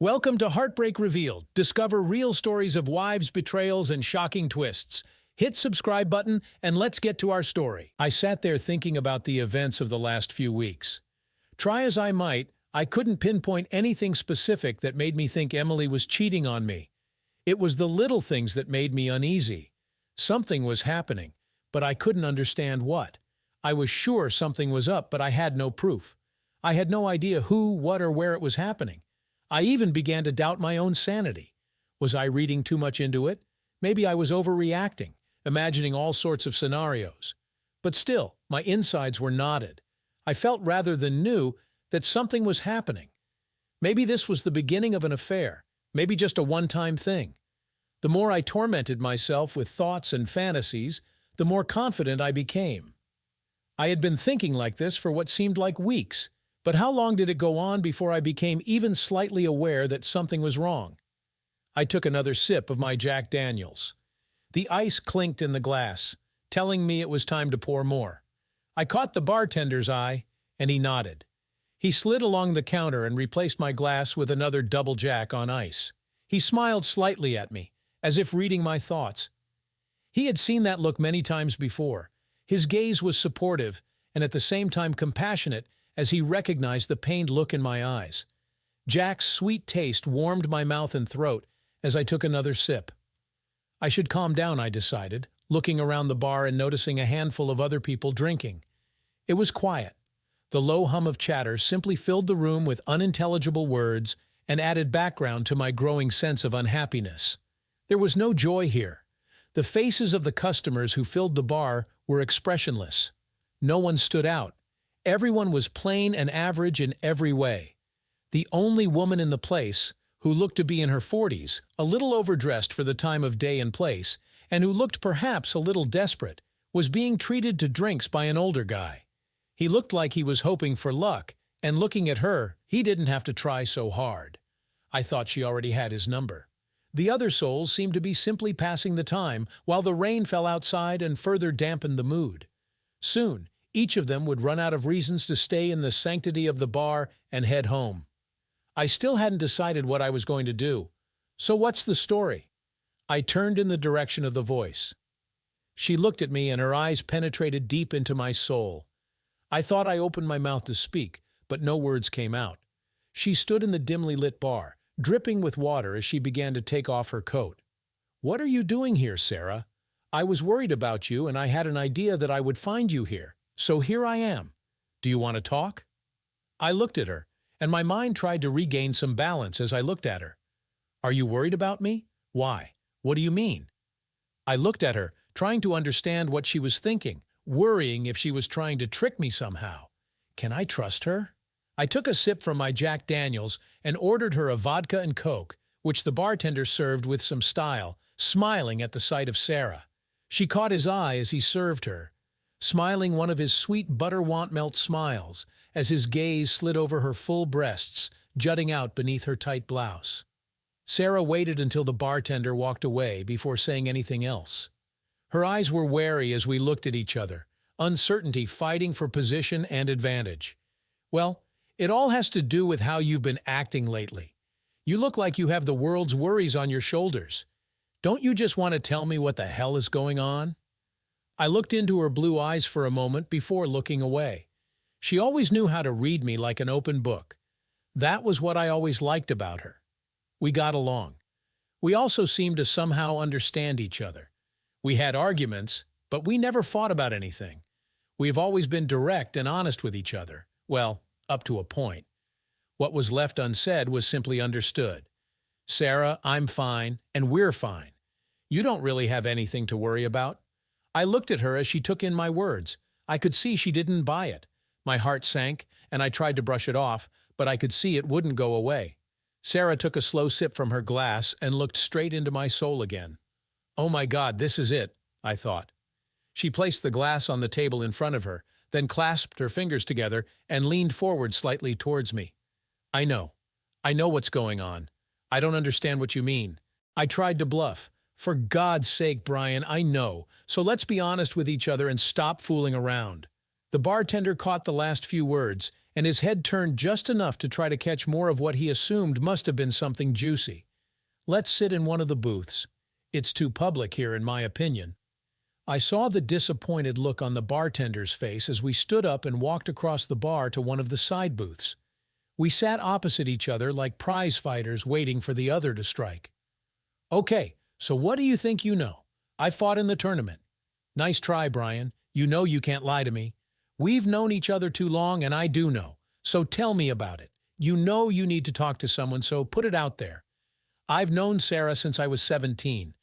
Welcome to Heartbreak Revealed. Discover real stories of wives, betrayals, and shocking twists. Hit subscribe button and let's get to our story. I sat there thinking about the events of the last few weeks. Try as I might, I couldn't pinpoint anything specific that made me think Emily was cheating on me. It was the little things that made me uneasy. Something was happening, but I couldn't understand what. I was sure something was up, but I had no proof. I had no idea who, what, or where it was happening. I even began to doubt my own sanity. Was I reading too much into it? Maybe I was overreacting, imagining all sorts of scenarios. But still, my insides were knotted. I felt rather than knew that something was happening. Maybe this was the beginning of an affair, maybe just a one-time thing. The more I tormented myself with thoughts and fantasies, the more confident I became. I had been thinking like this for what seemed like weeks. But how long did it go on before I became even slightly aware that something was wrong? I took another sip of my Jack Daniels. The ice clinked in the glass, telling me it was time to pour more. I caught the bartender's eye, and he nodded. He slid along the counter and replaced my glass with another double Jack on ice. He smiled slightly at me, as if reading my thoughts. He had seen that look many times before. His gaze was supportive, and at the same time compassionate, as he recognized the pained look in my eyes. Jack's sweet taste warmed my mouth and throat as I took another sip. I should calm down, I decided, looking around the bar and noticing a handful of other people drinking. It was quiet. The low hum of chatter simply filled the room with unintelligible words and added background to my growing sense of unhappiness. There was no joy here. The faces of the customers who filled the bar were expressionless. No one stood out. Everyone was plain and average in every way. The only woman in the place, who looked to be in her 40s, a little overdressed for the time of day and place, and who looked perhaps a little desperate, was being treated to drinks by an older guy. He looked like he was hoping for luck, and looking at her, he didn't have to try so hard. I thought she already had his number. The other souls seemed to be simply passing the time, while the rain fell outside and further dampened the mood. Soon, each of them would run out of reasons to stay in the sanctity of the bar and head home. I still hadn't decided what I was going to do. So what's the story? I turned in the direction of the voice. She looked at me and her eyes penetrated deep into my soul. I thought I opened my mouth to speak, but no words came out. She stood in the dimly lit bar, dripping with water as she began to take off her coat. "What are you doing here, Sarah? I was worried about you and I had an idea that I would find you here. So here I am. Do you want to talk?" I looked at her, and my mind tried to regain some balance as I looked at her. "Are you worried about me? Why? What do you mean?" I looked at her, trying to understand what she was thinking, worrying if she was trying to trick me somehow. Can I trust her? I took a sip from my Jack Daniels and ordered her a vodka and Coke, which the bartender served with some style, smiling at the sight of Sarah. She caught his eye as he served her, smiling one of his sweet butter-want-melt smiles as his gaze slid over her full breasts, jutting out beneath her tight blouse. Sarah waited until the bartender walked away before saying anything else. Her eyes were wary as we looked at each other, uncertainty fighting for position and advantage. "Well, it all has to do with how you've been acting lately. You look like you have the world's worries on your shoulders. Don't you just want to tell me what the hell is going on?" I looked into her blue eyes for a moment before looking away. She always knew how to read me like an open book. That was what I always liked about her. We got along. We also seemed to somehow understand each other. We had arguments, but we never fought about anything. We've always been direct and honest with each other. Well, up to a point. What was left unsaid was simply understood. "Sarah, I'm fine, and we're fine. You don't really have anything to worry about." I looked at her as she took in my words. I could see she didn't buy it. My heart sank, and I tried to brush it off, but I could see it wouldn't go away. Sarah took a slow sip from her glass and looked straight into my soul again. "Oh my God, this is it," I thought. She placed the glass on the table in front of her, then clasped her fingers together and leaned forward slightly towards me. I know what's going on. I don't understand what you mean." I tried to bluff. "For God's sake, Brian, I know. So let's be honest with each other and stop fooling around." The bartender caught the last few words, and his head turned just enough to try to catch more of what he assumed must have been something juicy. "Let's sit in one of the booths. It's too public here, in my opinion." I saw the disappointed look on the bartender's face as we stood up and walked across the bar to one of the side booths. We sat opposite each other like prize fighters waiting for the other to strike. "Okay, so what do you think you know? I fought in the tournament." "Nice try, Brian. You know you can't lie to me. We've known each other too long, and I do know. So tell me about it. You know you need to talk to someone, so put it out there." "I've known Sarah since I was 17.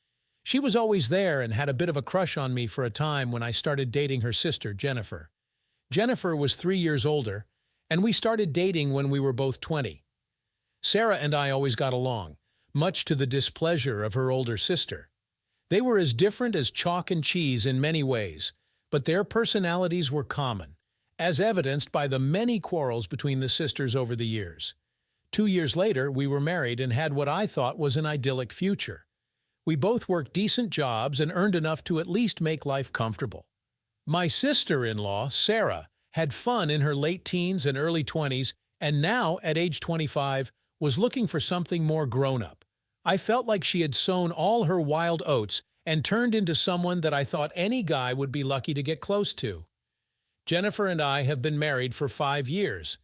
She was always there and had a bit of a crush on me for a time when I started dating her sister, Jennifer. Jennifer was 3 years older, and we started dating when we were both 20. Sarah and I always got along, much to the displeasure of her older sister. They were as different as chalk and cheese in many ways, but their personalities were common, as evidenced by the many quarrels between the sisters over the years. 2 years later, we were married and had what I thought was an idyllic future. We both worked decent jobs and earned enough to at least make life comfortable. My sister-in-law, Sarah, had fun in her late teens and early 20s, and now, at age 25, was looking for something more grown-up. I felt like she had sown all her wild oats and turned into someone that I thought any guy would be lucky to get close to. Jennifer and I have been married for 5 years.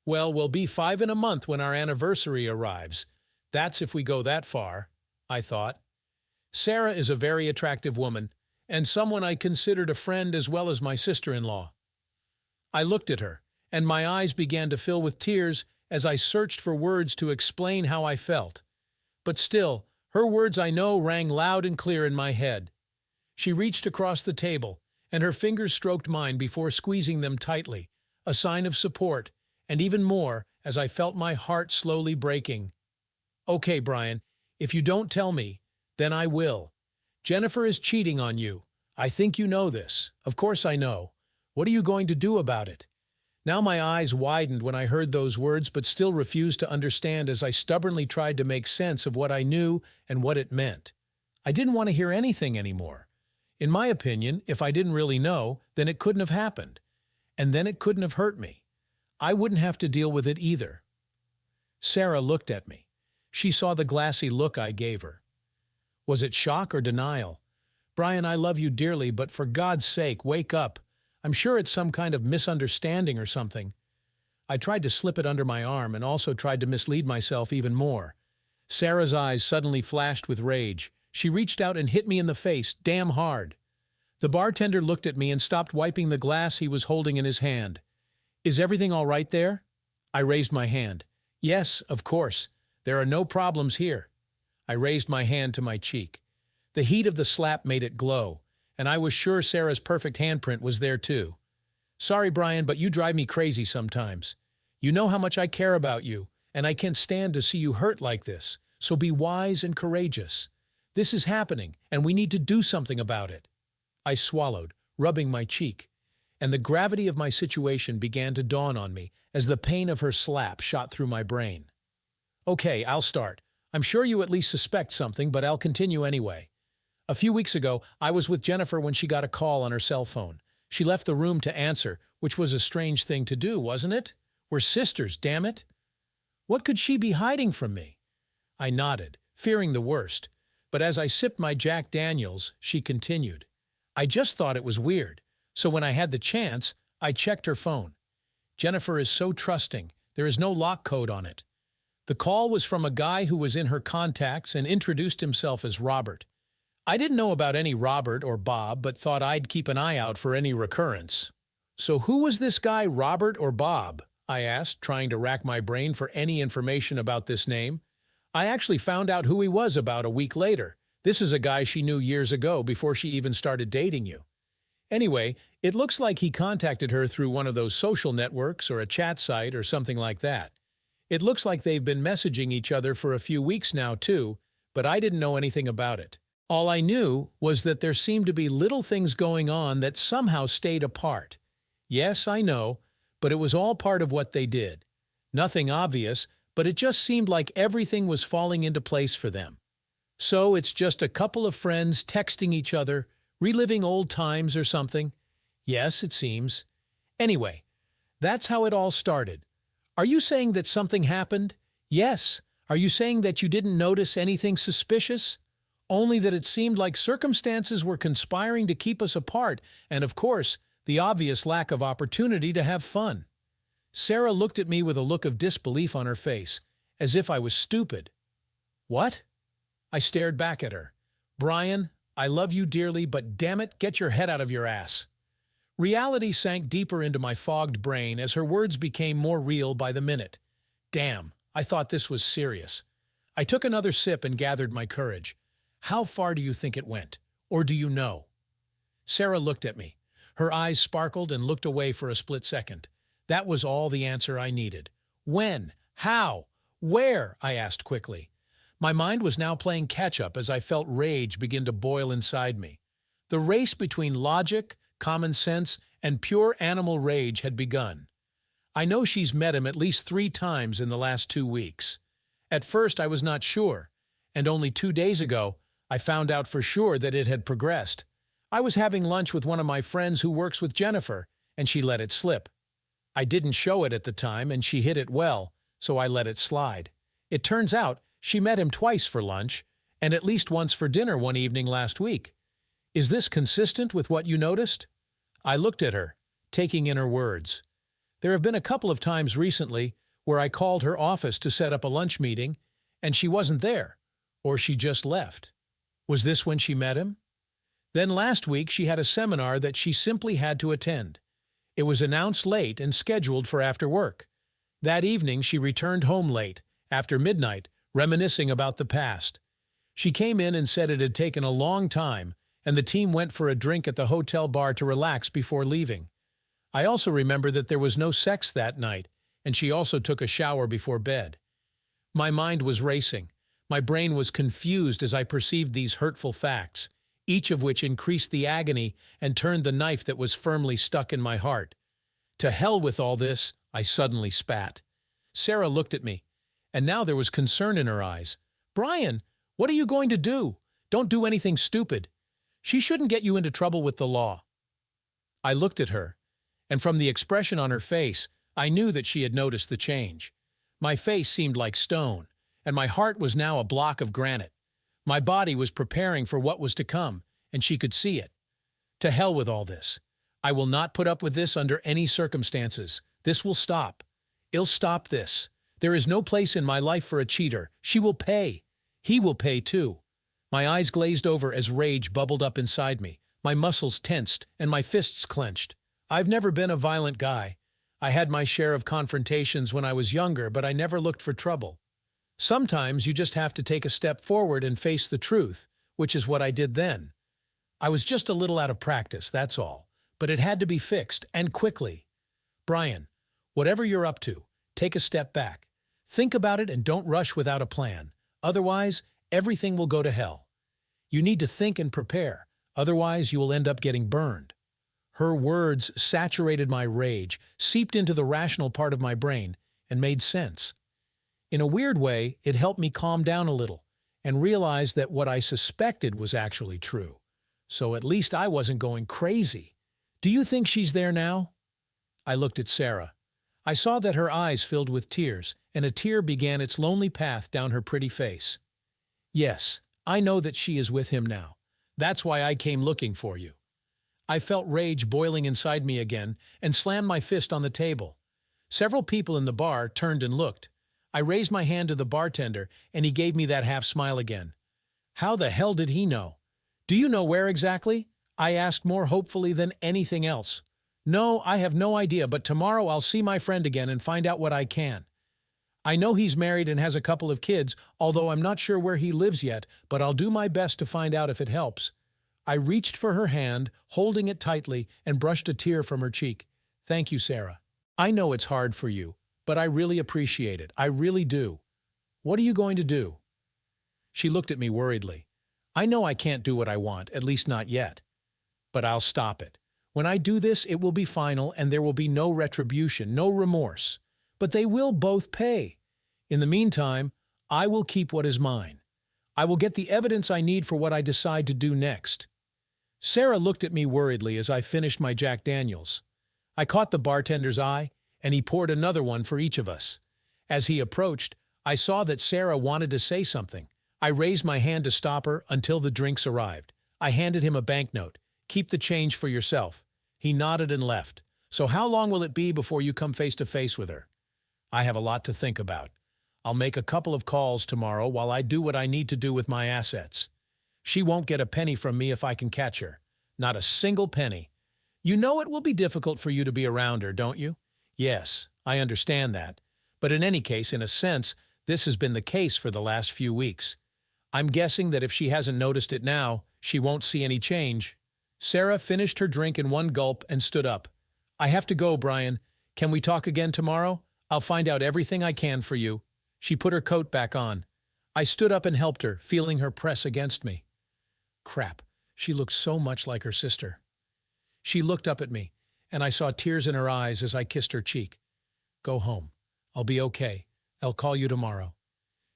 Well, we'll be 5 in a month when our anniversary arrives. That's if we go that far, I thought. Sarah is a very attractive woman, and someone I considered a friend as well as my sister-in-law. I looked at her, and my eyes began to fill with tears as I searched for words to explain how I felt. But still, her words I know rang loud and clear in my head. She reached across the table, and her fingers stroked mine before squeezing them tightly, a sign of support, and even more as I felt my heart slowly breaking. "Okay, Brian, if you don't tell me, then I will. Jennifer is cheating on you. I think you know this. Of course I know. What are you going to do about it?" Now my eyes widened when I heard those words, but still refused to understand as I stubbornly tried to make sense of what I knew and what it meant. I didn't want to hear anything anymore. In my opinion, if I didn't really know, then it couldn't have happened. And then it couldn't have hurt me. I wouldn't have to deal with it either. Sarah looked at me. She saw the glassy look I gave her. Was it shock or denial? "Brian, I love you dearly, but for God's sake, wake up. I'm sure it's some kind of misunderstanding or something." I tried to slip it under my arm and also tried to mislead myself even more. Sarah's eyes suddenly flashed with rage. She reached out and hit me in the face, damn hard. The bartender looked at me and stopped wiping the glass he was holding in his hand. "Is everything all right there?" I raised my hand. "Yes, of course. There are no problems here." I raised my hand to my cheek. The heat of the slap made it glow, and I was sure Sarah's perfect handprint was there too. "Sorry, Brian, but you drive me crazy sometimes. You know how much I care about you, and I can't stand to see you hurt like this, so be wise and courageous. This is happening, and we need to do something about it." I swallowed, rubbing my cheek, and the gravity of my situation began to dawn on me as the pain of her slap shot through my brain. "Okay, I'll start. I'm sure you at least suspect something, but I'll continue anyway. A few weeks ago, I was with Jennifer when she got a call on her cell phone. She left the room to answer, which was a strange thing to do, wasn't it? We're sisters, damn it. What could she be hiding from me? I nodded, fearing the worst, but as I sipped my Jack Daniels, she continued. I just thought it was weird, so when I had the chance, I checked her phone. Jennifer is so trusting. There is no lock code on it. The call was from a guy who was in her contacts and introduced himself as Robert. I didn't know about any Robert or Bob, but thought I'd keep an eye out for any recurrence. "So who was this guy, Robert or Bob?" I asked, trying to rack my brain for any information about this name. I actually found out who he was about a week later. This is a guy she knew years ago before she even started dating you. Anyway, it looks like he contacted her through one of those social networks or a chat site or something like that. It looks like they've been messaging each other for a few weeks now, too, but I didn't know anything about it. All I knew was that there seemed to be little things going on that somehow stayed apart. Yes, I know, but it was all part of what they did. Nothing obvious, but it just seemed like everything was falling into place for them. So it's just a couple of friends texting each other, reliving old times or something. Yes, it seems. Anyway, That's how it all started. Are you saying that something happened? Yes. Are you saying that you didn't notice anything suspicious? Only that it seemed like circumstances were conspiring to keep us apart, and of course, the obvious lack of opportunity to have fun. Sarah looked at me with a look of disbelief on her face, as if I was stupid. What? I stared back at her. Brian, I love you dearly, but damn it, get your head out of your ass. Reality sank deeper into my fogged brain as her words became more real by the minute. Damn, I thought this was serious. I took another sip and gathered my courage. How far do you think it went? Or do you know? Sarah looked at me. Her eyes sparkled and looked away for a split second. That was all the answer I needed. When? How? Where? I asked quickly. My mind was now playing catch-up as I felt rage begin to boil inside me. The race between logic, common sense, and pure animal rage had begun. I know she's met him at least 3 times in the last 2 weeks. At first I was not sure, and only 2 days ago I found out for sure that it had progressed. I was having lunch with one of my friends who works with Jennifer, and she let it slip. I didn't show it at the time, and she hid it well, so I let it slide. It turns out she met him twice for lunch, and at least once for dinner one evening last week. Is this consistent with what you noticed? I looked at her, taking in her words. There have been a couple of times recently where I called her office to set up a lunch meeting, and she wasn't there, or she just left. Was this when she met him? Then last week she had a seminar that she simply had to attend. It was announced late and scheduled for after work. That evening she returned home late, after midnight, reminiscing about the past. She came in and said it had taken a long time, and the team went for a drink at the hotel bar to relax before leaving. I also remember that there was no sex that night, and she also took a shower before bed. My mind was racing. My brain was confused as I perceived these hurtful facts, each of which increased the agony and turned the knife that was firmly stuck in my heart. To hell with all this, I suddenly spat. Sarah looked at me, and now there was concern in her eyes. Brian, what are you going to do? Don't do anything stupid. She shouldn't get you into trouble with the law. I looked at her, and from the expression on her face, I knew that she had noticed the change. My face seemed like stone, and my heart was now a block of granite. My body was preparing for what was to come, and she could see it. To hell with all this. I will not put up with this under any circumstances. This will stop. I'll stop this. There is no place in my life for a cheater. She will pay. He will pay too. My eyes glazed over as rage bubbled up inside me. My muscles tensed, and my fists clenched. I've never been a violent guy. I had my share of confrontations when I was younger, but I never looked for trouble. Sometimes you just have to take a step forward and face the truth, which is what I did then. I was just a little out of practice, that's all. But it had to be fixed, and quickly. Brian, whatever you're up to, take a step back. Think about it and don't rush without a plan. Otherwise, everything will go to hell. You need to think and prepare. Otherwise, you will end up getting burned. Her words saturated my rage, seeped into the rational part of my brain, and made sense. In a weird way, it helped me calm down a little and realize that what I suspected was actually true. So at least I wasn't going crazy. Do you think she's there now? I looked at Sarah. I saw that her eyes filled with tears, and a tear began its lonely path down her pretty face. Yes, I know that she is with him now. That's why I came looking for you. I felt rage boiling inside me again and slammed my fist on the table. Several people in the bar turned and looked. I raised my hand to the bartender, and he gave me that half-smile again. How the hell did he know? Do you know where exactly? I asked more hopefully than anything else. No, I have no idea, but tomorrow I'll see my friend again and find out what I can. I know he's married and has a couple of kids, although I'm not sure where he lives yet, but I'll do my best to find out if it helps. I reached for her hand, holding it tightly, and brushed a tear from her cheek. Thank you, Sarah. I know it's hard for you, but I really appreciate it. I really do. What are you going to do? She looked at me worriedly. I know I can't do what I want, at least not yet. But I'll stop it. When I do this, it will be final, and there will be no retribution, no remorse. But they will both pay. In the meantime, I will keep what is mine. I will get the evidence I need for what I decide to do next. Sarah looked at me worriedly as I finished my Jack Daniels. I caught the bartender's eye, and he poured another one for each of us. As he approached, I saw that Sarah wanted to say something. I raised my hand to stop her until the drinks arrived. I handed him a banknote. "Keep the change for yourself." He nodded and left. "So how long will it be before you come face to face with her?" "I have a lot to think about. I'll make a couple of calls tomorrow while I do what I need to do with my assets. She won't get a penny from me if I can catch her. Not a single penny. You know it will be difficult for you to be around her, don't you?" "Yes, I understand that. But in any case, in a sense, this has been the case for the last few weeks. I'm guessing that if she hasn't noticed it now, she won't see any change." Sarah finished her drink in one gulp and stood up. "I have to go, Brian. Can we talk again tomorrow? I'll find out everything I can for you." She put her coat back on. I stood up and helped her, feeling her press against me. Crap, she looked so much like her sister. She looked up at me, and I saw tears in her eyes as I kissed her cheek. "Go home. I'll be okay. I'll call you tomorrow."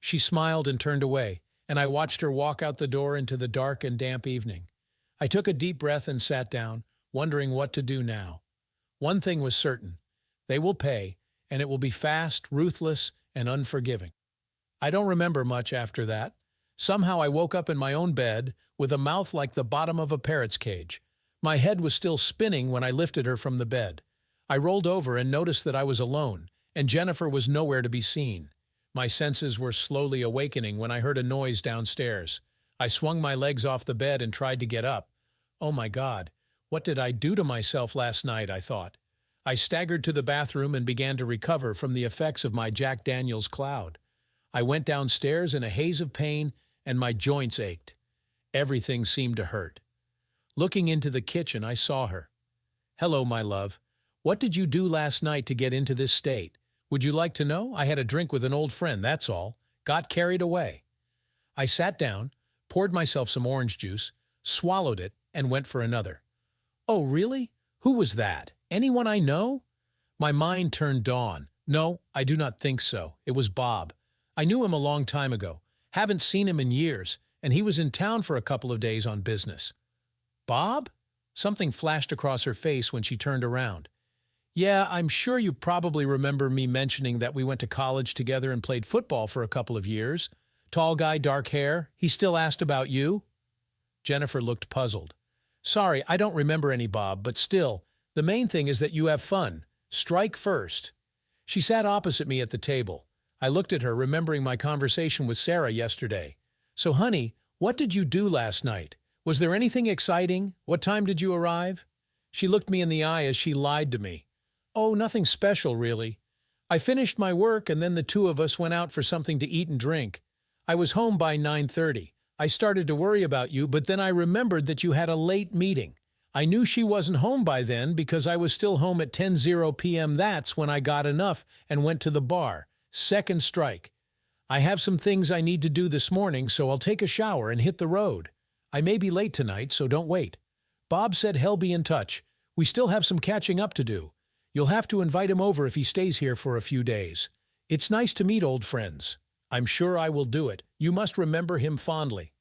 She smiled and turned away, and I watched her walk out the door into the dark and damp evening. I took a deep breath and sat down, wondering what to do now. One thing was certain. They will pay, and it will be fast, ruthless, and unforgiving. I don't remember much after that. Somehow I woke up in my own bed with a mouth like the bottom of a parrot's cage. My head was still spinning when I lifted her from the bed. I rolled over and noticed that I was alone, and Jennifer was nowhere to be seen. My senses were slowly awakening when I heard a noise downstairs. I swung my legs off the bed and tried to get up. Oh my God, what did I do to myself last night, I thought. I staggered to the bathroom and began to recover from the effects of my Jack Daniels cloud. I went downstairs in a haze of pain, and my joints ached. Everything seemed to hurt. Looking into the kitchen, I saw her. "Hello, my love. What did you do last night to get into this state? Would you like to know? I had a drink with an old friend, that's all. Got carried away." I sat down, poured myself some orange juice, swallowed it, and went for another. "Oh, really? Who was that? Anyone I know?" My mind turned dawn. "No, I do not think so. It was Bob. I knew him a long time ago. Haven't seen him in years, and he was in town for a couple of days on business." "Bob?" Something flashed across her face when she turned around. "Yeah, I'm sure you probably remember me mentioning that we went to college together and played football for a couple of years. Tall guy, dark hair. He still asked about you?" Jennifer looked puzzled. "Sorry, I don't remember any Bob, but still, the main thing is that you have fun. Strike first." She sat opposite me at the table. I looked at her, remembering my conversation with Sarah yesterday. "So, honey, what did you do last night? Was there anything exciting? What time did you arrive?" She looked me in the eye as she lied to me. "Oh, nothing special, really. I finished my work and then the two of us went out for something to eat and drink. I was home by 9:30. I started to worry about you, but then I remembered that you had a late meeting. I knew she wasn't home by then because I was still home at 10:00 p.m. That's when I got enough and went to the bar. Second strike. I have some things I need to do this morning, so I'll take a shower and hit the road. I may be late tonight, so don't wait. Bob said he'll be in touch. We still have some catching up to do. You'll have to invite him over if he stays here for a few days. It's nice to meet old friends. I'm sure I will do it. You must remember him fondly."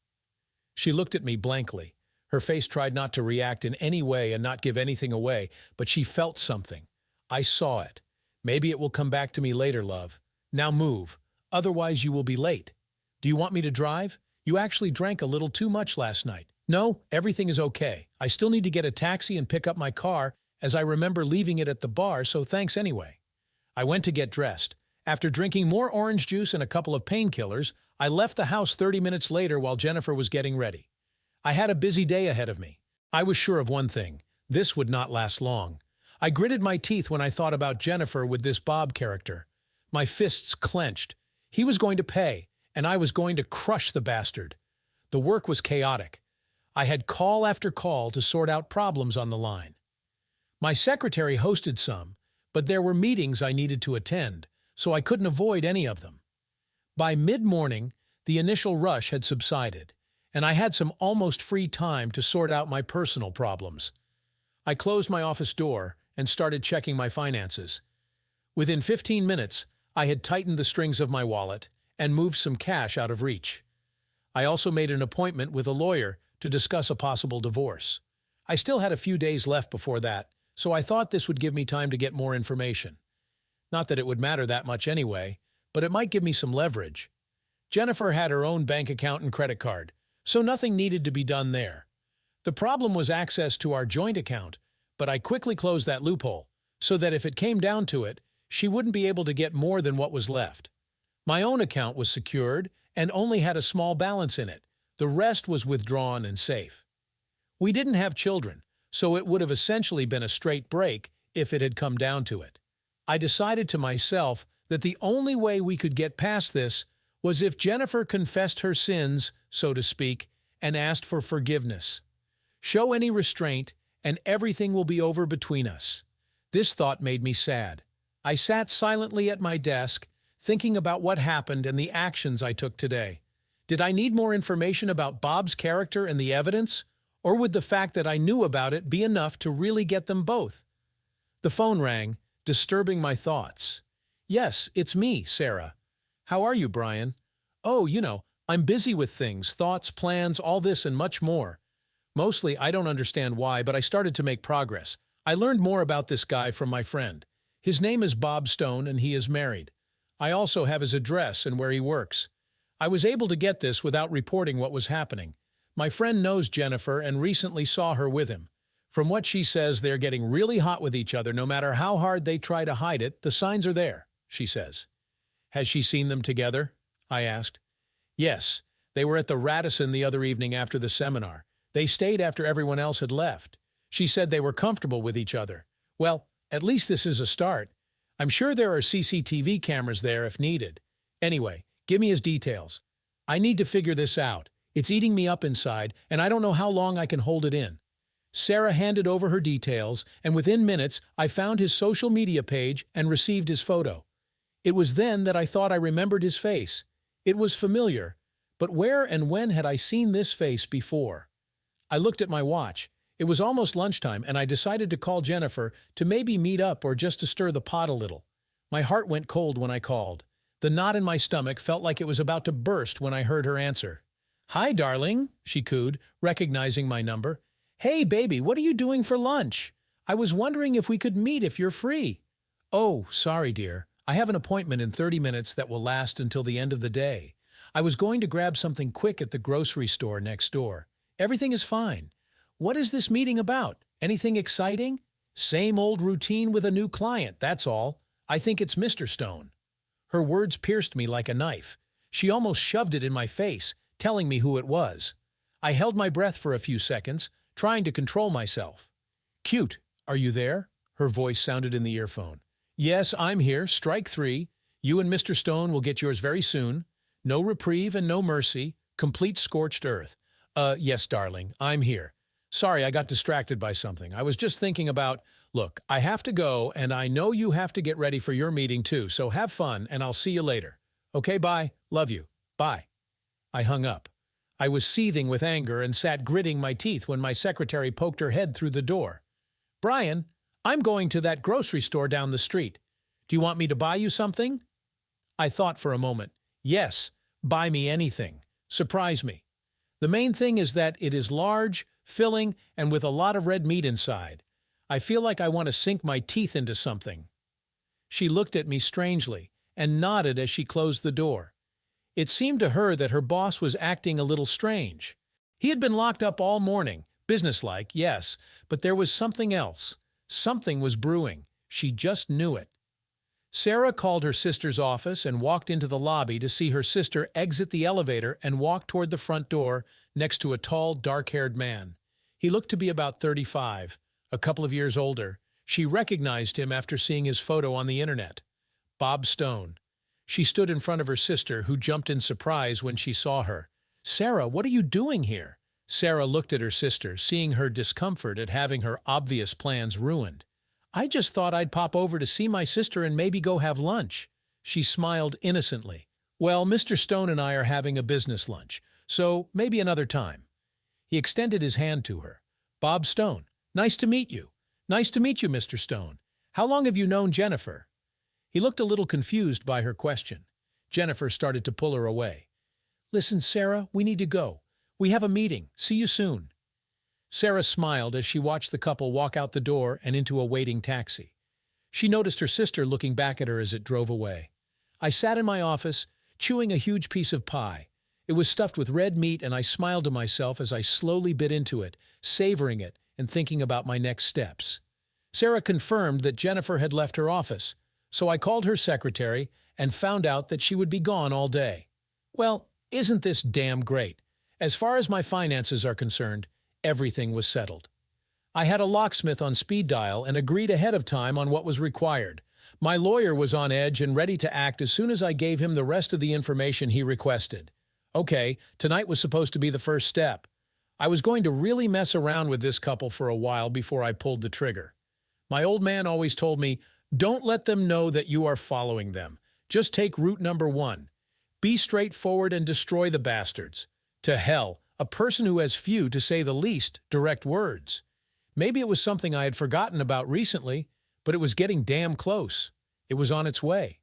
She looked at me blankly. Her face tried not to react in any way and not give anything away, but she felt something. I saw it. "Maybe it will come back to me later, love. Now move. Otherwise you will be late. Do you want me to drive? You actually drank a little too much last night." "No, everything is okay. I still need to get a taxi and pick up my car, as I remember leaving it at the bar, so thanks anyway." I went to get dressed. After drinking more orange juice and a couple of painkillers, I left the house 30 minutes later while Jennifer was getting ready. I had a busy day ahead of me. I was sure of one thing. This would not last long. I gritted my teeth when I thought about Jennifer with this Bob character. My fists clenched. He was going to pay, and I was going to crush the bastard. The work was chaotic. I had call after call to sort out problems on the line. My secretary hosted some, but there were meetings I needed to attend, so I couldn't avoid any of them. By mid-morning, the initial rush had subsided, and I had some almost free time to sort out my personal problems. I closed my office door and started checking my finances. Within 15 minutes, I had tightened the strings of my wallet and moved some cash out of reach. I also made an appointment with a lawyer to discuss a possible divorce. I still had a few days left before that, so I thought this would give me time to get more information. Not that it would matter that much anyway, but it might give me some leverage. Jennifer had her own bank account and credit card, so nothing needed to be done there. The problem was access to our joint account, but I quickly closed that loophole, so that if it came down to it, she wouldn't be able to get more than what was left. My own account was secured and only had a small balance in it. The rest was withdrawn and safe. We didn't have children, so it would have essentially been a straight break if it had come down to it. I decided to myself that the only way we could get past this was if Jennifer confessed her sins, so to speak, and asked for forgiveness. Show any restraint, and everything will be over between us. This thought made me sad. I sat silently at my desk, thinking about what happened and the actions I took today. Did I need more information about Bob's character and the evidence, or would the fact that I knew about it be enough to really get them both? The phone rang, disturbing my thoughts. Yes, it's me, Sarah. How are you, Brian? Oh, I'm busy with things, thoughts, plans, all this and much more. Mostly, I don't understand why, but I started to make progress. I learned more about this guy from my friend. His name is Bob Stone, and he is married. I also have his address and where he works. I was able to get this without reporting what was happening. My friend knows Jennifer and recently saw her with him. From what she says, they're getting really hot with each other no matter how hard they try to hide it. The signs are there, she says. Has she seen them together? I asked. Yes, they were at the Radisson the other evening after the seminar. They stayed after everyone else had left. She said they were comfortable with each other. Well, at least this is a start. I'm sure there are CCTV cameras there if needed. Anyway, give me his details. I need to figure this out. It's eating me up inside, and I don't know how long I can hold it in. Sarah handed over her details, and within minutes I found his social media page and received his photo. It was then that I thought I remembered his face. It was familiar, but where and when had I seen this face before? I looked at my watch. It was almost lunchtime, and I decided to call Jennifer to maybe meet up or just to stir the pot a little. My heart went cold when I called. The knot in my stomach felt like it was about to burst when I heard her answer. "Hi, darling," she cooed, recognizing my number. "Hey, baby, what are you doing for lunch? I was wondering if we could meet if you're free." "Oh, sorry, dear. I have an appointment in 30 minutes that will last until the end of the day. I was going to grab something quick at the grocery store next door. Everything is fine. What is this meeting about? Anything exciting? Same old routine with a new client, that's all. I think it's Mr. Stone." Her words pierced me like a knife. She almost shoved it in my face, telling me who it was. I held my breath for a few seconds, trying to control myself. "Cute, are you there?" Her voice sounded in the earphone. "Yes, I'm here. Strike 3. You and Mr. Stone will get yours very soon. No reprieve and no mercy. Complete scorched earth. Yes, darling, I'm here. Sorry, I got distracted by something. I was just thinking about, look, I have to go, and I know you have to get ready for your meeting too, so have fun, and I'll see you later. Okay, bye. Love you. Bye." I hung up. I was seething with anger and sat gritting my teeth when my secretary poked her head through the door. "Brian, I'm going to that grocery store down the street. Do you want me to buy you something?" I thought for a moment. Yes, buy me anything. Surprise me. The main thing is that it is large, filling, and with a lot of red meat inside. I feel like I want to sink my teeth into something. She looked at me strangely and nodded as she closed the door. It seemed to her that her boss was acting a little strange. He had been locked up all morning, businesslike, yes, but there was something else. Something was brewing. She just knew it. Sarah called her sister's office and walked into the lobby to see her sister exit the elevator and walk toward the front door next to a tall, dark-haired man. He looked to be about 35, a couple of years older. She recognized him after seeing his photo on the internet. Bob Stone. She stood in front of her sister, who jumped in surprise when she saw her. "Sarah, what are you doing here?" Sarah looked at her sister, seeing her discomfort at having her obvious plans ruined. "I just thought I'd pop over to see my sister and maybe go have lunch." She smiled innocently. "Well, Mr. Stone and I are having a business lunch, so maybe another time." He extended his hand to her. "Bob Stone, nice to meet you." "Nice to meet you, Mr. Stone. How long have you known Jennifer?" He looked a little confused by her question. Jennifer started to pull her away. "Listen, Sarah, we need to go. We have a meeting. See you soon." Sarah smiled as she watched the couple walk out the door and into a waiting taxi. She noticed her sister looking back at her as it drove away. I sat in my office, chewing a huge piece of pie. It was stuffed with red meat, and I smiled to myself as I slowly bit into it, savoring it and thinking about my next steps. Sarah confirmed that Jennifer had left her office, so I called her secretary and found out that she would be gone all day. Well, isn't this damn great? As far as my finances are concerned, everything was settled. I had a locksmith on speed dial and agreed ahead of time on what was required. My lawyer was on edge and ready to act as soon as I gave him the rest of the information he requested. Okay, tonight was supposed to be the first step. I was going to really mess around with this couple for a while before I pulled the trigger. My old man always told me, don't let them know that you are following them. Just take route number 1. Be straightforward and destroy the bastards. To hell, a person who has few, to say the least, direct words. Maybe it was something I had forgotten about recently, but it was getting damn close. It was on its way.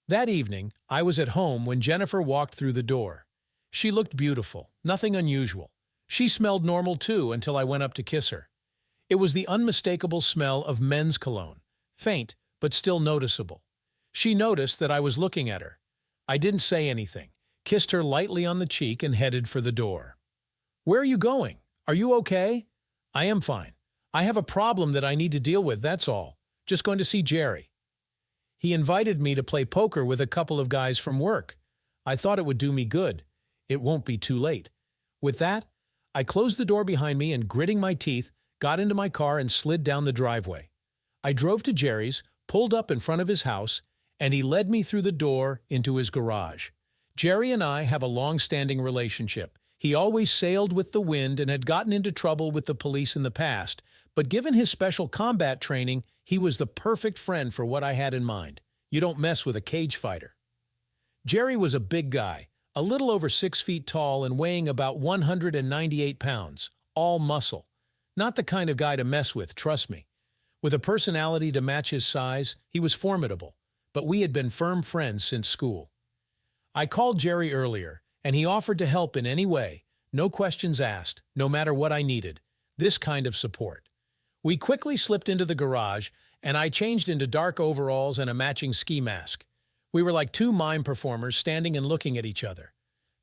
That evening, I was at home when Jennifer walked through the door. She looked beautiful, nothing unusual. She smelled normal too until I went up to kiss her. It was the unmistakable smell of men's cologne, faint but still noticeable. She noticed that I was looking at her. I didn't say anything, kissed her lightly on the cheek and headed for the door. Where are you going? Are you okay? I am fine. I have a problem that I need to deal with, that's all. Just going to see Jerry. He invited me to play poker with a couple of guys from work. I thought it would do me good. It won't be too late. With that, I closed the door behind me and, gritting my teeth, got into my car and slid down the driveway. I drove to Jerry's, pulled up in front of his house, and he led me through the door into his garage. Jerry and I have a long-standing relationship. He always sailed with the wind and had gotten into trouble with the police in the past, but given his special combat training, he was the perfect friend for what I had in mind. You don't mess with a cage fighter. Jerry was a big guy, a little over 6 feet tall and weighing about 198 pounds, all muscle. Not the kind of guy to mess with, trust me. With a personality to match his size, he was formidable, but we had been firm friends since school. I called Jerry earlier, and he offered to help in any way, no questions asked, no matter what I needed, this kind of support. We quickly slipped into the garage, and I changed into dark overalls and a matching ski mask. We were like two mime performers standing and looking at each other.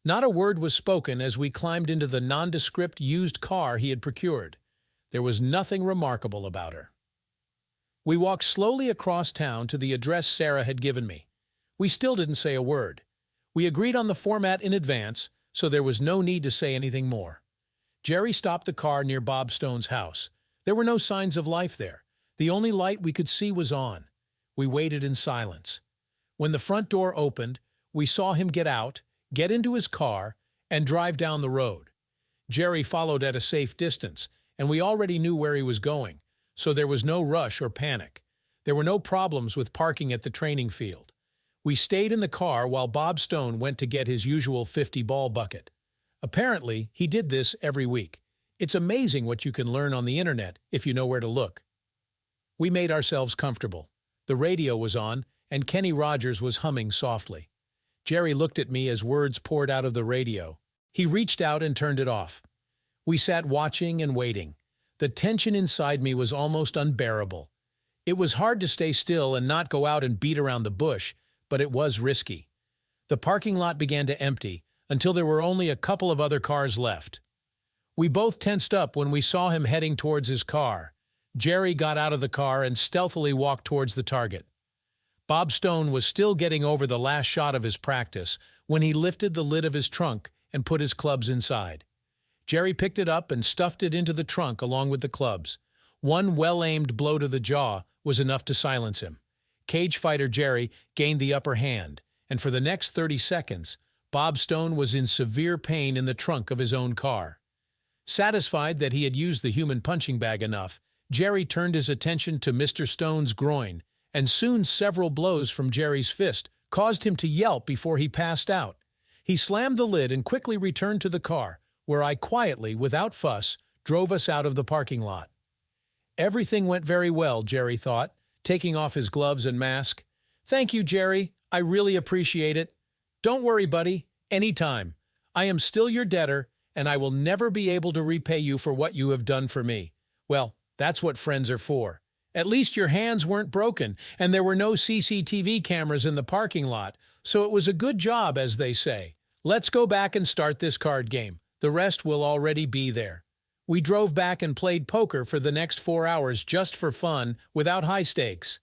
Not a word was spoken as we climbed into the nondescript used car he had procured. There was nothing remarkable about her. We walked slowly across town to the address Sarah had given me. We still didn't say a word. We agreed on the format in advance, so there was no need to say anything more. Jerry stopped the car near Bob Stone's house. There were no signs of life there. The only light we could see was on. We waited in silence. When the front door opened, we saw him get out, get into his car, and drive down the road. Jerry followed at a safe distance, and we already knew where he was going, so there was no rush or panic. There were no problems with parking at the training field. We stayed in the car while Bob Stone went to get his usual 50-ball bucket. Apparently, he did this every week. It's amazing what you can learn on the internet if you know where to look. We made ourselves comfortable. The radio was on, and Kenny Rogers was humming softly. Jerry looked at me as words poured out of the radio. He reached out and turned it off. We sat watching and waiting. The tension inside me was almost unbearable. It was hard to stay still and not go out and beat around the bush, but it was risky. The parking lot began to empty until there were only a couple of other cars left. We both tensed up when we saw him heading towards his car. Jerry got out of the car and stealthily walked towards the target. Bob Stone was still getting over the last shot of his practice when he lifted the lid of his trunk and put his clubs inside. Jerry picked it up and stuffed it into the trunk along with the clubs. One well-aimed blow to the jaw was enough to silence him. Cage fighter Jerry gained the upper hand, and for the next 30 seconds, Bob Stone was in severe pain in the trunk of his own car. Satisfied that he had used the human punching bag enough, Jerry turned his attention to Mr. Stone's groin, and soon several blows from Jerry's fist caused him to yelp before he passed out. He slammed the lid and quickly returned to the car, where I quietly, without fuss, drove us out of the parking lot. Everything went very well, Jerry thought, taking off his gloves and mask. Thank you, Jerry. I really appreciate it. Don't worry, buddy. Anytime. I am still your debtor, and I will never be able to repay you for what you have done for me. Well, that's what friends are for. At least your hands weren't broken, and there were no CCTV cameras in the parking lot, so it was a good job, as they say. Let's go back and start this card game. The rest will already be there. We drove back and played poker for the next 4 hours just for fun, without high stakes.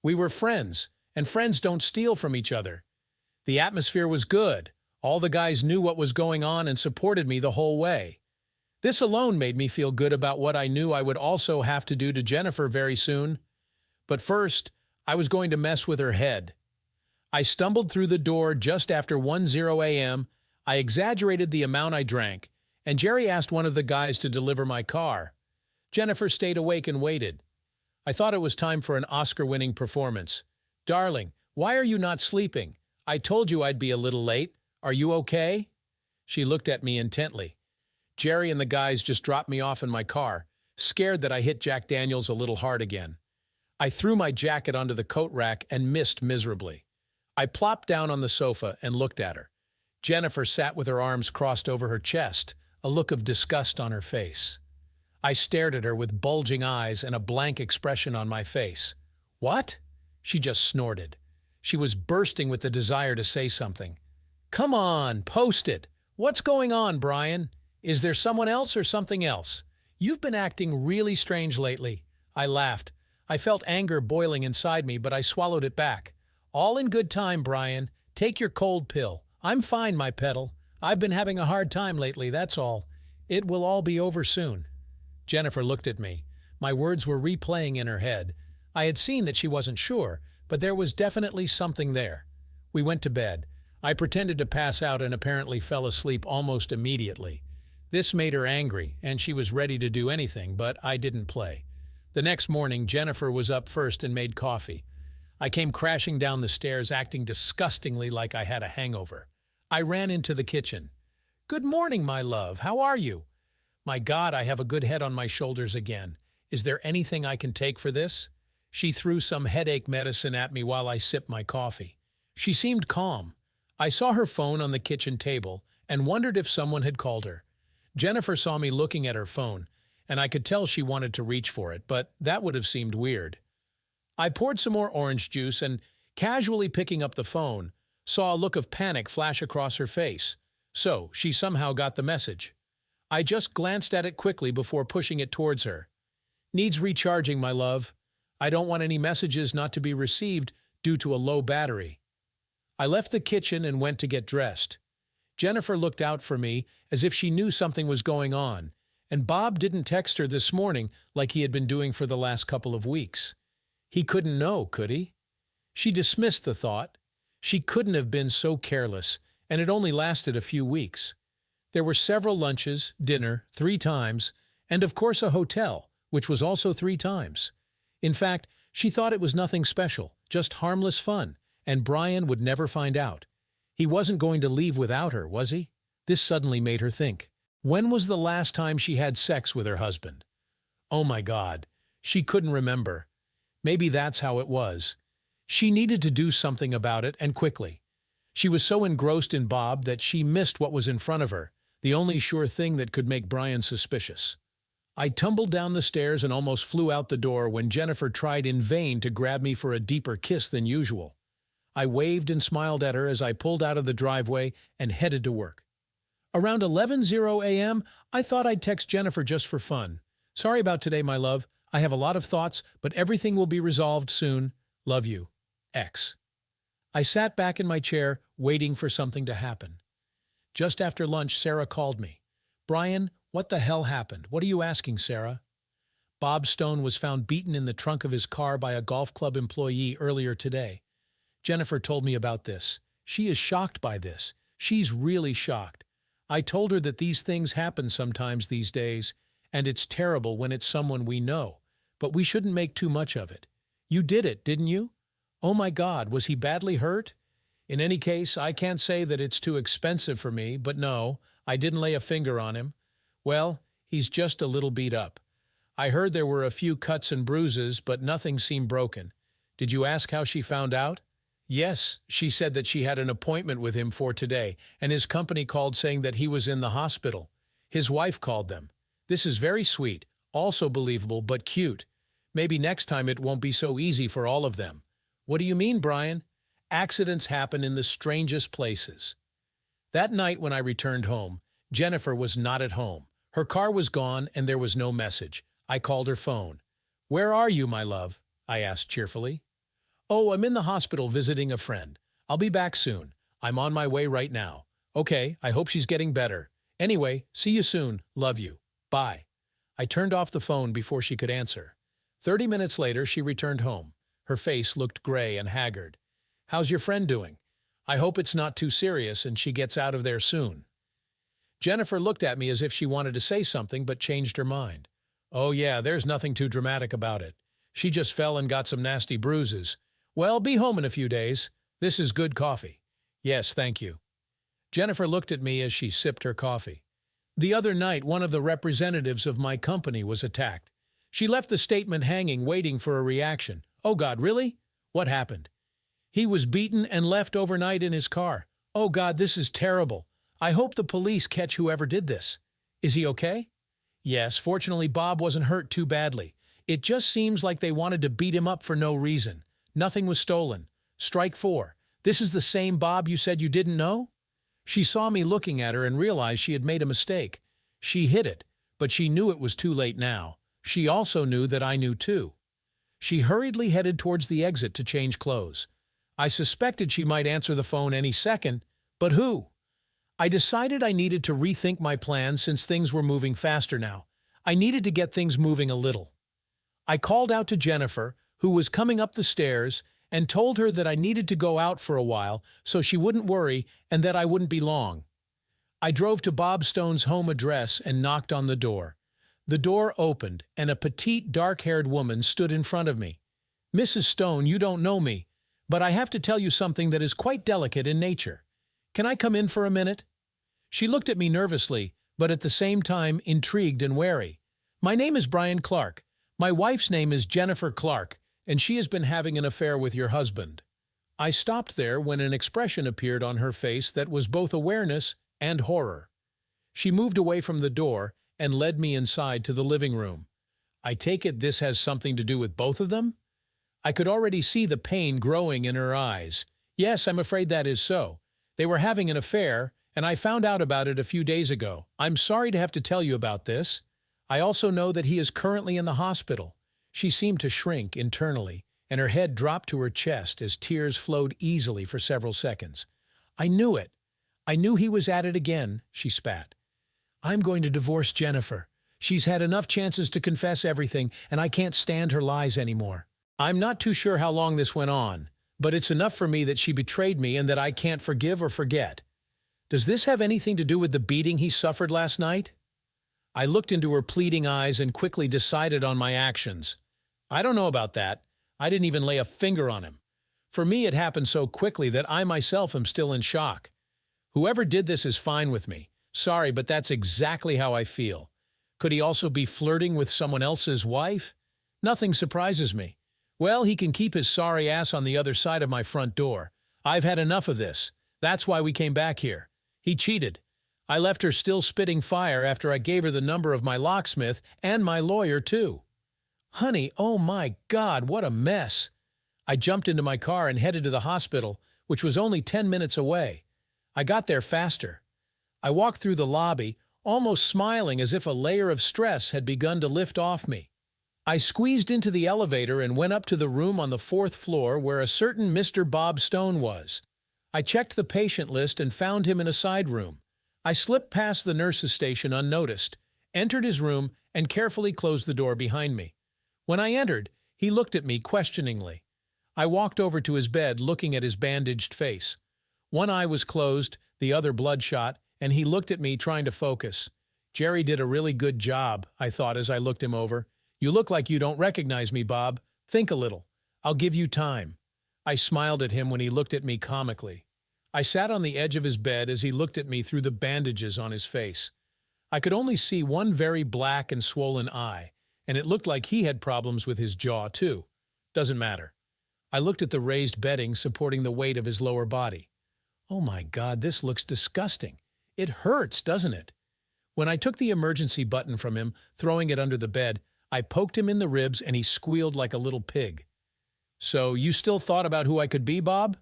We were friends, and friends don't steal from each other. The atmosphere was good. All the guys knew what was going on and supported me the whole way. This alone made me feel good about what I knew I would also have to do to Jennifer very soon. But first, I was going to mess with her head. I stumbled through the door just after 1:00 a.m. I exaggerated the amount I drank, and Jerry asked one of the guys to deliver my car. Jennifer stayed awake and waited. I thought it was time for an Oscar-winning performance. "Darling, why are you not sleeping? I told you I'd be a little late. Are you okay?" She looked at me intently. Jerry and the guys just dropped me off in my car, scared that I hit Jack Daniels a little hard again. I threw my jacket onto the coat rack and missed miserably. I plopped down on the sofa and looked at her. Jennifer sat with her arms crossed over her chest, a look of disgust on her face. I stared at her with bulging eyes and a blank expression on my face. "What?" She just snorted. She was bursting with the desire to say something. "Come on, post it. What's going on, Brian? Is there someone else or something else? You've been acting really strange lately." I laughed. I felt anger boiling inside me, but I swallowed it back. "All in good time, Brian. Take your cold pill. I'm fine, my petal. I've been having a hard time lately, that's all. It will all be over soon." Jennifer looked at me. My words were replaying in her head. I had seen that she wasn't sure, but there was definitely something there. We went to bed. I pretended to pass out and apparently fell asleep almost immediately. This made her angry, and she was ready to do anything, but I didn't play. The next morning, Jennifer was up first and made coffee. I came crashing down the stairs, acting disgustingly like I had a hangover. I ran into the kitchen. "Good morning, my love. How are you?" "My God, I have a good head on my shoulders again. Is there anything I can take for this?" She threw some headache medicine at me while I sipped my coffee. She seemed calm. I saw her phone on the kitchen table and wondered if someone had called her. Jennifer saw me looking at her phone, and I could tell she wanted to reach for it, but that would have seemed weird. I poured some more orange juice and, casually picking up the phone, saw a look of panic flash across her face. So, she somehow got the message. I just glanced at it quickly before pushing it towards her. "Needs recharging, my love. I don't want any messages not to be received due to a low battery." I left the kitchen and went to get dressed. Jennifer looked out for me as if she knew something was going on, and Bob didn't text her this morning like he had been doing for the last couple of weeks. He couldn't know, could he? She dismissed the thought. She couldn't have been so careless, and it only lasted a few weeks. There were several lunches, dinner, 3 times, and of course a hotel, which was also 3 times. In fact, she thought it was nothing special, just harmless fun, and Brian would never find out. He wasn't going to leave without her, was he? This suddenly made her think. When was the last time she had sex with her husband? Oh my God, she couldn't remember. Maybe that's how it was. She needed to do something about it, and quickly. She was so engrossed in Bob that she missed what was in front of her, the only sure thing that could make Brian suspicious. I tumbled down the stairs and almost flew out the door when Jennifer tried in vain to grab me for a deeper kiss than usual. I waved and smiled at her as I pulled out of the driveway and headed to work. Around 11:00 a.m., I thought I'd text Jennifer just for fun. "Sorry about today, my love. I have a lot of thoughts, but everything will be resolved soon. Love you. X." I sat back in my chair, waiting for something to happen. Just after lunch, Sarah called me. "Brian, what the hell happened? What are you asking, Sarah?" Bob Stone was found beaten in the trunk of his car by a golf club employee earlier today. Jennifer told me about this. She is shocked by this. She's really shocked. I told her that these things happen sometimes these days, and it's terrible when it's someone we know, but we shouldn't make too much of it. You did it, didn't you? Oh my God, was he badly hurt? In any case, I can't say that it's too expensive for me, but no, I didn't lay a finger on him. Well, he's just a little beat up. I heard there were a few cuts and bruises, but nothing seemed broken. Did you ask how she found out? Yes, she said that she had an appointment with him for today, and his company called saying that he was in the hospital. His wife called them. This is very sweet, also believable, but cute. Maybe next time it won't be so easy for all of them. What do you mean, Brian? Accidents happen in the strangest places. That night when I returned home, Jennifer was not at home. Her car was gone and there was no message. I called her phone. "Where are you, my love?" I asked cheerfully. "Oh, I'm in the hospital visiting a friend. I'll be back soon. I'm on my way right now." "Okay, I hope she's getting better. Anyway, see you soon. Love you. Bye." I turned off the phone before she could answer. 30 minutes later, she returned home. Her face looked gray and haggard. "How's your friend doing? I hope it's not too serious and she gets out of there soon." Jennifer looked at me as if she wanted to say something but changed her mind. "Oh yeah, there's nothing too dramatic about it. She just fell and got some nasty bruises. Well, be home in a few days. This is good coffee." "Yes, thank you." Jennifer looked at me as she sipped her coffee. "The other night, one of the representatives of my company was attacked. She left the statement hanging, waiting for a reaction." "Oh God, really? What happened?" "He was beaten and left overnight in his car." "Oh God, this is terrible. I hope the police catch whoever did this." "Is he okay?" "Yes, fortunately Bob wasn't hurt too badly. It just seems like they wanted to beat him up for no reason. Nothing was stolen. Strike 4. This is the same Bob you said you didn't know?" She saw me looking at her and realized she had made a mistake. She hid it, but she knew it was too late now. She also knew that I knew too. She hurriedly headed towards the exit to change clothes. I suspected she might answer the phone any second, but who? I decided I needed to rethink my plan since things were moving faster now. I needed to get things moving a little. I called out to Jennifer, who was coming up the stairs, and told her that I needed to go out for a while so she wouldn't worry and that I wouldn't be long. I drove to Bob Stone's home address and knocked on the door. The door opened, and a petite, dark-haired woman stood in front of me. "Mrs. Stone, you don't know me, but I have to tell you something that is quite delicate in nature. Can I come in for a minute?" She looked at me nervously, but at the same time intrigued and wary. "My name is Brian Clark. My wife's name is Jennifer Clark, and she has been having an affair with your husband." I stopped there when an expression appeared on her face that was both awareness and horror. She moved away from the door and led me inside to the living room. "I take it this has something to do with both of them?" I could already see the pain growing in her eyes. "Yes, I'm afraid that is so. They were having an affair, and I found out about it a few days ago. I'm sorry to have to tell you about this. I also know that he is currently in the hospital." She seemed to shrink internally, and her head dropped to her chest as tears flowed easily for several seconds. "I knew it. I knew he was at it again," she spat. "I'm going to divorce Jennifer. She's had enough chances to confess everything, and I can't stand her lies anymore. I'm not too sure how long this went on, but it's enough for me that she betrayed me and that I can't forgive or forget." "Does this have anything to do with the beating he suffered last night?" I looked into her pleading eyes and quickly decided on my actions. "I don't know about that. I didn't even lay a finger on him. For me, it happened so quickly that I myself am still in shock. Whoever did this is fine with me. Sorry, but that's exactly how I feel. Could he also be flirting with someone else's wife? Nothing surprises me. Well, he can keep his sorry ass on the other side of my front door. I've had enough of this. That's why we came back here. He cheated. I left her still spitting fire after I gave her the number of my locksmith and my lawyer, too. Honey, oh my God, what a mess. I jumped into my car and headed to the hospital, which was only 10 minutes away. I got there faster. I walked through the lobby, almost smiling as if a layer of stress had begun to lift off me. I squeezed into the elevator and went up to the room on the 4th floor where a certain Mr. Bob Stone was. I checked the patient list and found him in a side room. I slipped past the nurse's station unnoticed, entered his room, and carefully closed the door behind me. When I entered, he looked at me questioningly. I walked over to his bed, looking at his bandaged face. One eye was closed, the other bloodshot, and he looked at me trying to focus. Jerry did a really good job, I thought as I looked him over. You look like you don't recognize me, Bob. Think a little. I'll give you time. I smiled at him when he looked at me comically. I sat on the edge of his bed as he looked at me through the bandages on his face. I could only see one very black and swollen eye, and it looked like he had problems with his jaw, too. Doesn't matter. I looked at the raised bedding supporting the weight of his lower body. Oh my God, this looks disgusting. It hurts, doesn't it? When I took the emergency button from him, throwing it under the bed, I poked him in the ribs and he squealed like a little pig. "So you still thought about who I could be, Bob?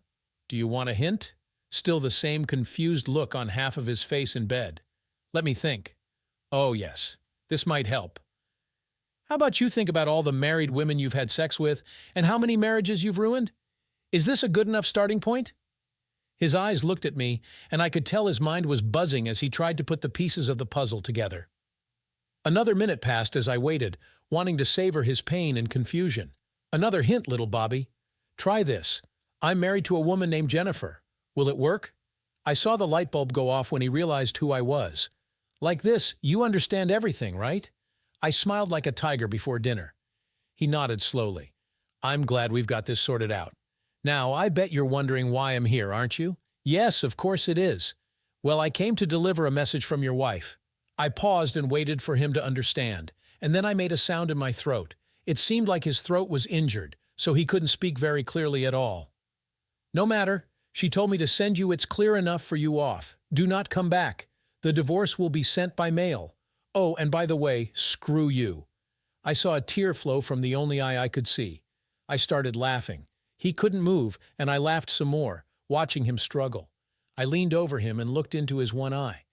Do you want a hint?" Still the same confused look on half of his face in bed. "Let me think. Oh, yes. This might help. How about you think about all the married women you've had sex with and how many marriages you've ruined? Is this a good enough starting point?" His eyes looked at me, and I could tell his mind was buzzing as he tried to put the pieces of the puzzle together. Another minute passed as I waited, wanting to savor his pain and confusion. "Another hint, little Bobby. Try this. I'm married to a woman named Jennifer. Will it work?" I saw the light bulb go off when he realized who I was. "Like this, you understand everything, right?" I smiled like a tiger before dinner. He nodded slowly. "I'm glad we've got this sorted out. Now, I bet you're wondering why I'm here, aren't you?" "Yes, of course it is. Well, I came to deliver a message from your wife." I paused and waited for him to understand, and then I made a sound in my throat. It seemed like his throat was injured, so he couldn't speak very clearly at all. "No matter. She told me to send you. It's clear enough for you off. Do not come back. The divorce will be sent by mail. Oh, and by the way, screw you." I saw a tear flow from the only eye I could see. I started laughing. He couldn't move, and I laughed some more, watching him struggle. I leaned over him and looked into his one eye.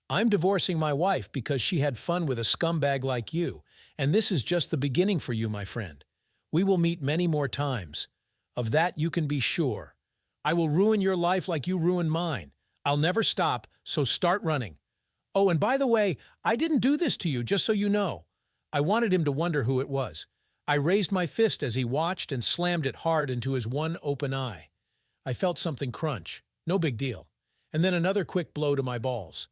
"I'm divorcing my wife because she had fun with a scumbag like you, and this is just the beginning for you, my friend. We will meet many more times. Of that you can be sure. I will ruin your life like you ruined mine. I'll never stop, so start running. Oh, and by the way, I didn't do this to you, just so you know." I wanted him to wonder who it was. I raised my fist as he watched and slammed it hard into his one open eye. I felt something crunch. No big deal. And then another quick blow to my balls.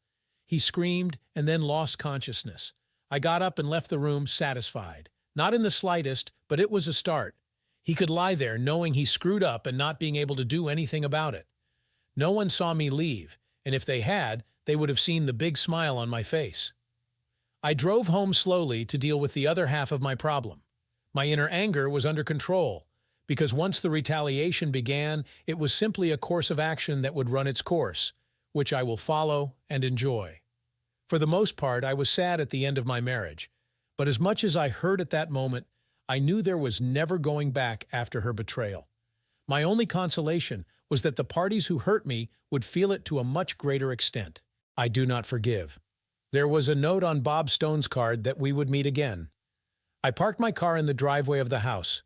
He screamed and then lost consciousness. I got up and left the room satisfied. Not in the slightest, but it was a start. He could lie there knowing he screwed up and not being able to do anything about it. No one saw me leave, and if they had, they would have seen the big smile on my face. I drove home slowly to deal with the other half of my problem. My inner anger was under control, because once the retaliation began, it was simply a course of action that would run its course, which I will follow and enjoy. For the most part, I was sad at the end of my marriage, but as much as I hurt at that moment, I knew there was never going back after her betrayal. My only consolation was that the parties who hurt me would feel it to a much greater extent. I do not forgive. There was a note on Bob Stone's card that we would meet again. I parked my car in the driveway of the house.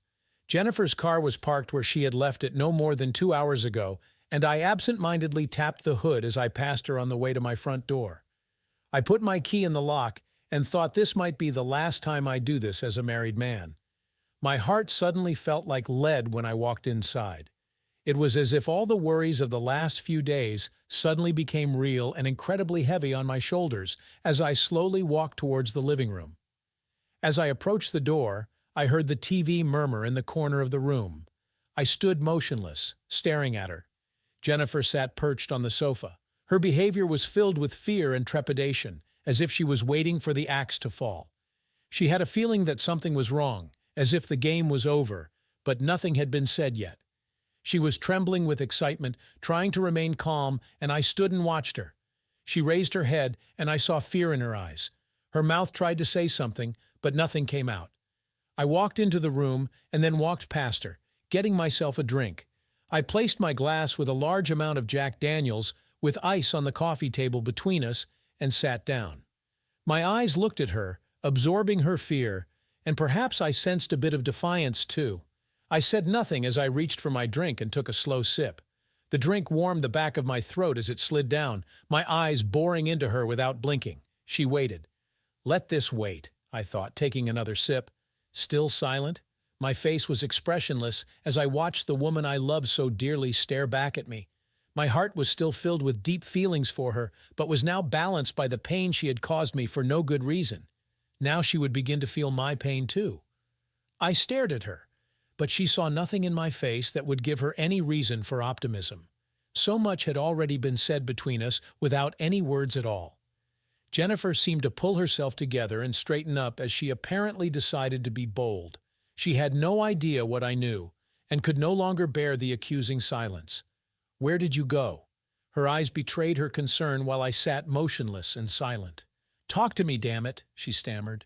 Jennifer's car was parked where she had left it no more than 2 hours ago, and I absent-mindedly tapped the hood as I passed her on the way to my front door. I put my key in the lock and thought this might be the last time I do this as a married man. My heart suddenly felt like lead when I walked inside. It was as if all the worries of the last few days suddenly became real and incredibly heavy on my shoulders as I slowly walked towards the living room. As I approached the door, I heard the TV murmur in the corner of the room. I stood motionless, staring at her. Jennifer sat perched on the sofa. Her behavior was filled with fear and trepidation, as if she was waiting for the axe to fall. She had a feeling that something was wrong, as if the game was over, but nothing had been said yet. She was trembling with excitement, trying to remain calm, and I stood and watched her. She raised her head, and I saw fear in her eyes. Her mouth tried to say something, but nothing came out. I walked into the room and then walked past her, getting myself a drink. I placed my glass with a large amount of Jack Daniels with ice on the coffee table between us and sat down. My eyes looked at her, absorbing her fear, and perhaps I sensed a bit of defiance too. I said nothing as I reached for my drink and took a slow sip. The drink warmed the back of my throat as it slid down, my eyes boring into her without blinking. She waited. Let this wait, I thought, taking another sip. Still silent, my face was expressionless as I watched the woman I loved so dearly stare back at me. My heart was still filled with deep feelings for her, but was now balanced by the pain she had caused me for no good reason. Now she would begin to feel my pain too. I stared at her, but she saw nothing in my face that would give her any reason for optimism. So much had already been said between us without any words at all. Jennifer seemed to pull herself together and straighten up as she apparently decided to be bold. She had no idea what I knew, and could no longer bear the accusing silence. "Where did you go?" Her eyes betrayed her concern while I sat motionless and silent. "Talk to me, damn it," she stammered.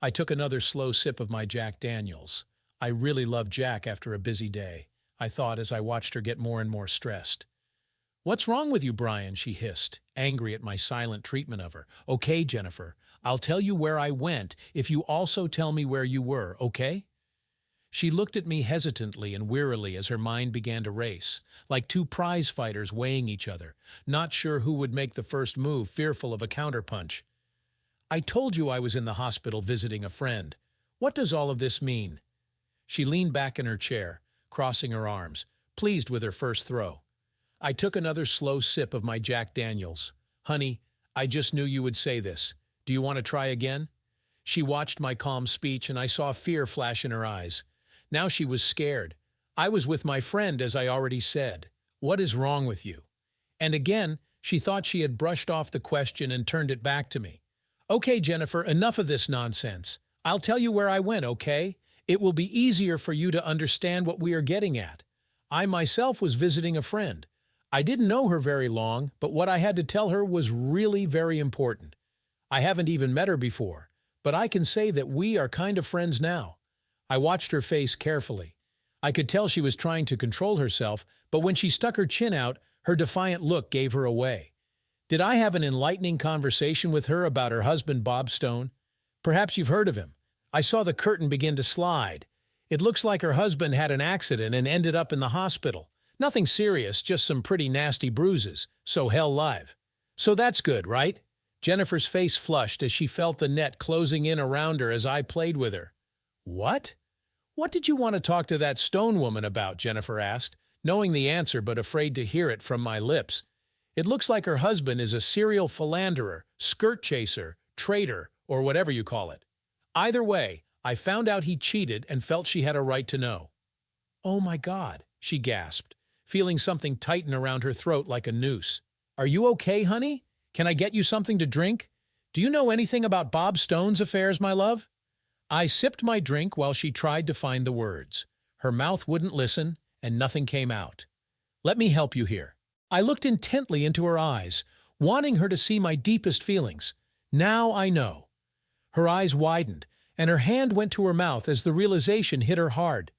I took another slow sip of my Jack Daniels. I really love Jack after a busy day, I thought as I watched her get more and more stressed. "What's wrong with you, Brian?" she hissed, angry at my silent treatment of her. "Okay, Jennifer, I'll tell you where I went if you also tell me where you were, okay?" She looked at me hesitantly and wearily as her mind began to race, like two prize fighters weighing each other, not sure who would make the first move, fearful of a counterpunch. "I told you I was in the hospital visiting a friend. What does all of this mean?" She leaned back in her chair, crossing her arms, pleased with her first throw. I took another slow sip of my Jack Daniels. "Honey, I just knew you would say this. Do you want to try again?" She watched my calm speech and I saw fear flash in her eyes. Now she was scared. "I was with my friend, as I already said. What is wrong with you?" And again, she thought she had brushed off the question and turned it back to me. "Okay, Jennifer, enough of this nonsense. I'll tell you where I went, okay? It will be easier for you to understand what we are getting at. I myself was visiting a friend. I didn't know her very long, but what I had to tell her was really very important. I haven't even met her before, but I can say that we are kind of friends now." I watched her face carefully. I could tell she was trying to control herself, but when she stuck her chin out, her defiant look gave her away. Did I have an enlightening conversation with her about her husband, Bob Stone? Perhaps you've heard of him. I saw the curtain begin to slide. It looks like her husband had an accident and ended up in the hospital. Nothing serious, just some pretty nasty bruises. So hell live. So that's good, right? Jennifer's face flushed as she felt the net closing in around her as I played with her. "What? What did you want to talk to that Stone woman about?" Jennifer asked, knowing the answer but afraid to hear it from my lips. "It looks like her husband is a serial philanderer, skirt chaser, traitor, or whatever you call it. Either way, I found out he cheated and felt she had a right to know." "Oh my God," she gasped, feeling something tighten around her throat like a noose. "Are you okay, honey? Can I get you something to drink? Do you know anything about Bob Stone's affairs, my love?" I sipped my drink while she tried to find the words. Her mouth wouldn't listen, and nothing came out. "Let me help you here." I looked intently into her eyes, wanting her to see my deepest feelings. Now I know. Her eyes widened, and her hand went to her mouth as the realization hit her hard.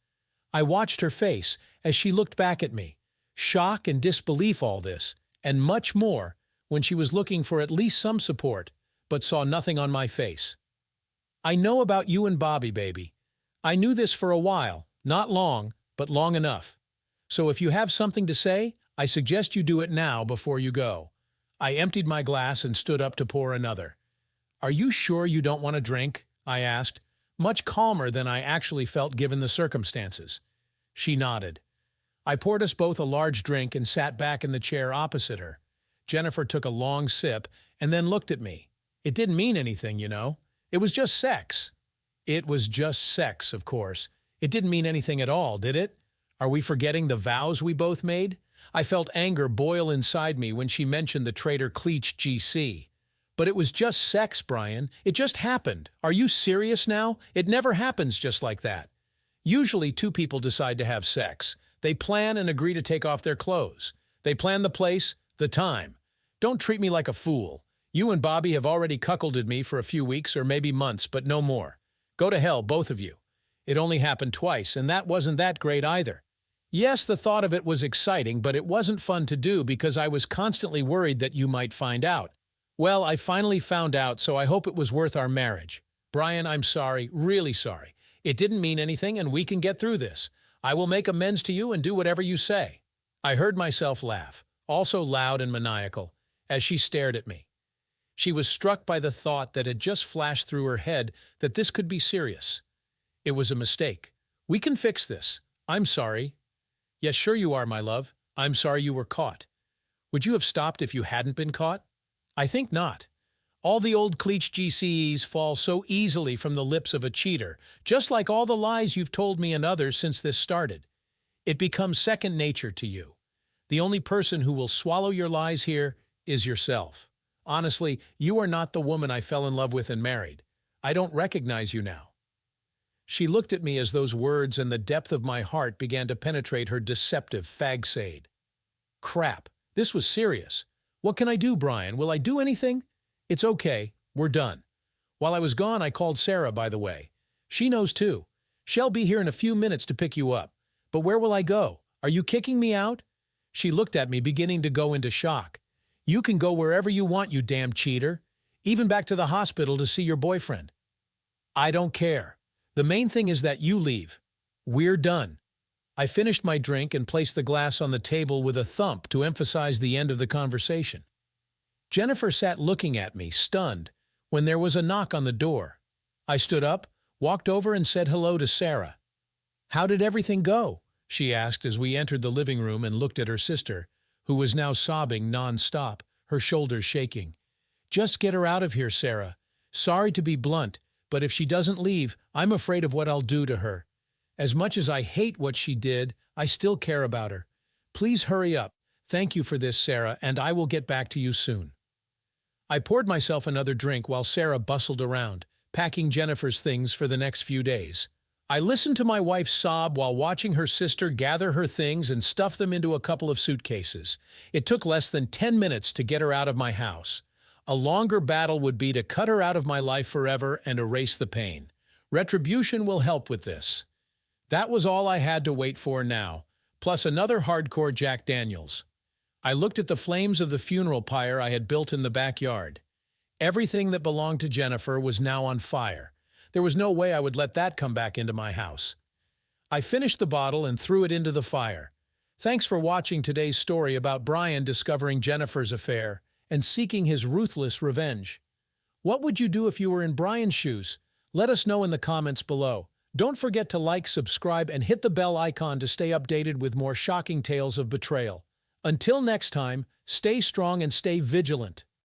I watched her face as she looked back at me. Shock and disbelief, all this, and much more, when she was looking for at least some support, but saw nothing on my face. "I know about you and Bobby, baby. I knew this for a while, not long, but long enough. So if you have something to say, I suggest you do it now before you go." I emptied my glass and stood up to pour another. "Are you sure you don't want a drink?" I asked, much calmer than I actually felt given the circumstances. She nodded. I poured us both a large drink and sat back in the chair opposite her. Jennifer took a long sip and then looked at me. "It didn't mean anything, you know. It was just sex." It was just sex, of course. It didn't mean anything at all, did it? Are we forgetting the vows we both made? I felt anger boil inside me when she mentioned the traitor Cleach GC. "But it was just sex, Brian. It just happened. Are you serious now? It never happens just like that. Usually two people decide to have sex. They plan and agree to take off their clothes. They plan the place, the time. Don't treat me like a fool. You and Bobby have already cuckolded me for a few weeks or maybe months, but no more. Go to hell, both of you. It only happened twice, and that wasn't that great either. Yes, the thought of it was exciting, but it wasn't fun to do because I was constantly worried that you might find out. Well, I finally found out, so I hope it was worth our marriage. Brian, I'm sorry, really sorry. It didn't mean anything, and we can get through this. I will make amends to you and do whatever you say." I heard myself laugh, also loud and maniacal, as she stared at me. She was struck by the thought that had just flashed through her head that this could be serious. "It was a mistake. We can fix this. I'm sorry." "Yes, sure you are, my love. I'm sorry you were caught." "Would you have stopped if you hadn't been caught?" "I think not. All the old Cleach GCEs fall so easily from the lips of a cheater, just like all the lies you've told me and others since this started. It becomes second nature to you. The only person who will swallow your lies here is yourself. Honestly, you are not the woman I fell in love with and married. I don't recognize you now." She looked at me as those words and the depth of my heart began to penetrate her deceptive fagsade. Crap, this was serious. "What can I do, Brian? Will I do anything?" "It's okay. We're done. While I was gone, I called Sarah, by the way. She knows too. She'll be here in a few minutes to pick you up. But where will I go? Are you kicking me out? She looked at me, beginning to go into shock. You can go wherever you want, you damn cheater. Even back to the hospital to see your boyfriend. I don't care. The main thing is that you leave. We're done. I finished my drink and placed the glass on the table with a thump to emphasize the end of the conversation. Jennifer sat looking at me, stunned, when there was a knock on the door. I stood up, walked over and said hello to Sarah. How did everything go? She asked as we entered the living room and looked at her sister, who was now sobbing non-stop, her shoulders shaking. Just get her out of here, Sarah. Sorry to be blunt, but if she doesn't leave, I'm afraid of what I'll do to her. As much as I hate what she did, I still care about her. Please hurry up. Thank you for this, Sarah, and I will get back to you soon. I poured myself another drink while Sarah bustled around, packing Jennifer's things for the next few days. I listened to my wife sob while watching her sister gather her things and stuff them into a couple of suitcases. It took less than 10 minutes to get her out of my house. A longer battle would be to cut her out of my life forever and erase the pain. Retribution will help with this. That was all I had to wait for now, plus another hardcore Jack Daniels. I looked at the flames of the funeral pyre I had built in the backyard. Everything that belonged to Jennifer was now on fire. There was no way I would let that come back into my house. I finished the bottle and threw it into the fire. Thanks for watching today's story about Brian discovering Jennifer's affair and seeking his ruthless revenge. What would you do if you were in Brian's shoes? Let us know in the comments below. Don't forget to like, subscribe, and hit the bell icon to stay updated with more shocking tales of betrayal. Until next time, stay strong and stay vigilant.